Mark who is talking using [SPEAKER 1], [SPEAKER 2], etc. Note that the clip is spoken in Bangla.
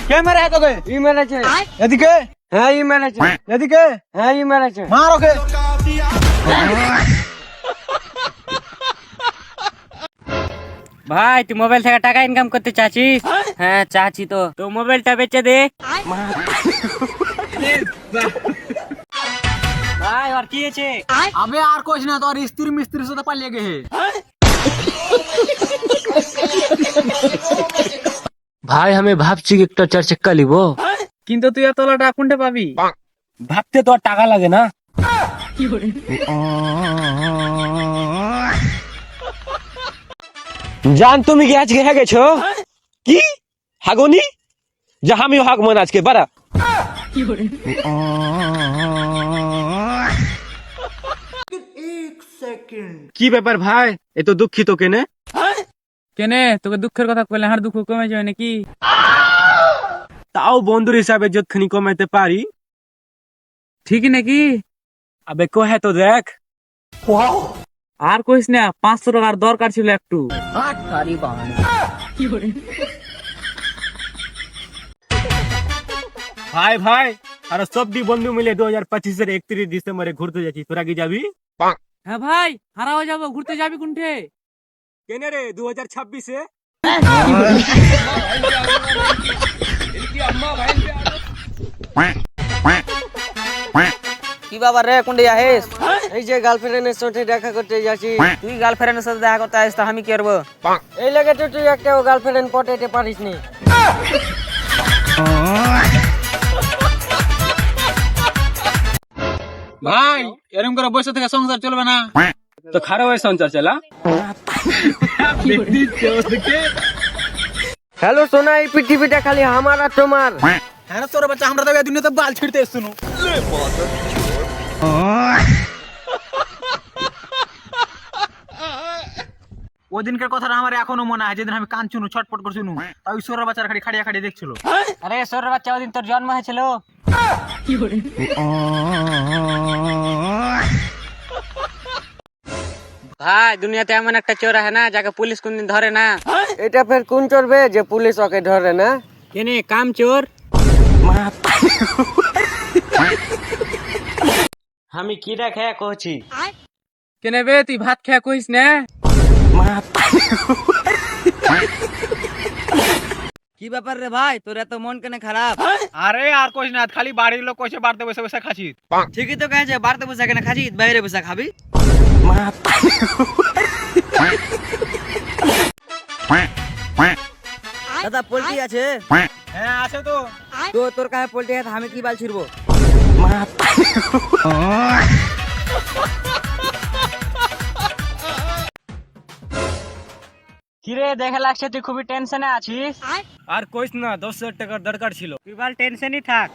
[SPEAKER 1] কে মেরে তোকে?
[SPEAKER 2] ই মেরেছে।
[SPEAKER 1] এদিকে
[SPEAKER 2] হ্যাঁ ই মেরেছে।
[SPEAKER 1] এদিকে
[SPEAKER 2] হ্যাঁ ই মেরেছে।
[SPEAKER 1] মার ওকে।
[SPEAKER 3] ভাই তুই মোবাইল থেকে টাকা ইনকাম করতে চাচ্ছিস? হ্যাঁ চাচ্ছি তো মোবাইলটা বেচে দে। ভাই আর কি হয়েছে?
[SPEAKER 1] আবে আর কোচ না, তোর স্ত্রী মিস্ত্রির সাথে পালিয়ে গেছে।
[SPEAKER 3] ভাই আমি ভাবছি একটা 4 চাকা লিব,
[SPEAKER 1] কিন্তু তুই এত টাকা কোনটা পাবি?
[SPEAKER 3] ভাবতে তো আর টাকা লাগে না।
[SPEAKER 4] জান তুমি কি আজকে হেগেছো? কি হাগনি? যা আমিও হাগবো না আজকে বাড়া। কি ব্যাপার ভাই, এত দুঃখিত কেনে?
[SPEAKER 1] কেনে তোকে দুঃখের কথা কইলে আর দুঃখ কমে যাবে নাকি?
[SPEAKER 4] তাও বন্ধুর হিসাবে যতখানি কমাইতে পারি।
[SPEAKER 1] ঠিকই নাকি?
[SPEAKER 4] আবে কহে তো দেখ।
[SPEAKER 1] আর কইস না, 500 টাকার দরকার ছিল একটু।
[SPEAKER 4] ভাই ভাই আর সবদি বন্ধু মিলে 2025 এর 31 ডিসেম্বরে ঘুরতে যাচ্ছি, তোরা কি যাবি?
[SPEAKER 1] হ্যাঁ ভাই, হারাও যাবো। ঘুরতে যাবি কোনঠে?
[SPEAKER 4] কেনে রে 2026 এ?
[SPEAKER 2] কি বাবা রে কোনটা যাইস? এই যে গার্লফ্রেন্ডের সাথে দেখা করতে যাচ্ছি।
[SPEAKER 3] তুই গার্লফ্রেন্ডের সাথে দেখা করতে আসিস তো আমি কি করবো?
[SPEAKER 2] এই লাগে তো তুই একটা গার্লফ্রেন্ড পটাইতে পারিস নি।
[SPEAKER 1] ভাই এরকম করে বসে থেকে সংসার চলবে না।
[SPEAKER 4] তো খারাপ হয় সংসার চালা।
[SPEAKER 2] হ্যালো সোনা, এই পৃথিবীটা খালি আমার আর তোমার।
[SPEAKER 1] হ্যাঁ তোর বাচ্চা, আমরা তো এই দুনিয়াতে বাল ছিড়তে এসেছি। ওই দিনকার কথাটা আমার এখনো মনে হয়, যেদিন আমি কাঁদছুনু ছটপট করছুনু, তাই ঈশ্বরের বাচ্চার খালি খাড়িয়া খাড়িয়ে দেখছিল।
[SPEAKER 3] আরে সর বাচ্চা, ওদিন তোর জন্ম হয়েছিল। ভাই দুনিয়াতে এমন একটা চোর আছে না যাকে পুলিশ কোনদিন ধরে না।
[SPEAKER 2] এটা ফের কোন চলবে যে পুলিশ ওকে ধরে না?
[SPEAKER 3] কেনে কাম চোর?
[SPEAKER 4] আমি কি দেখে কইছি?
[SPEAKER 1] কেনে বে তুই ভাত খেয়ে কইস না?
[SPEAKER 3] কি ব্যাপার রে ভাই, তোর এত মন কেন খারাপ?
[SPEAKER 1] আরে আর কইস না, খালি বাড়ির লোক কইছে বাড়িতে বসে বসে খাচ্ছি।
[SPEAKER 3] ঠিকই তো কয়েছে, বাড়িতে বসে কেন খাচ্ছিস, বাইরে বসে খাবি। দাদা পোল্ট্রি আছে?
[SPEAKER 1] হ্যাঁ আছে তো।
[SPEAKER 3] তো তোর কাছে পোল্ট্রি আছে, আমি কি বাল ছিড়বো? কিরে দেখে লাগছে তুই খুবই টেনশনে আছিস।
[SPEAKER 4] আর কইস না, 10,000 টাকার দরকার ছিল।
[SPEAKER 3] তুই বাল টেনশনই থাক।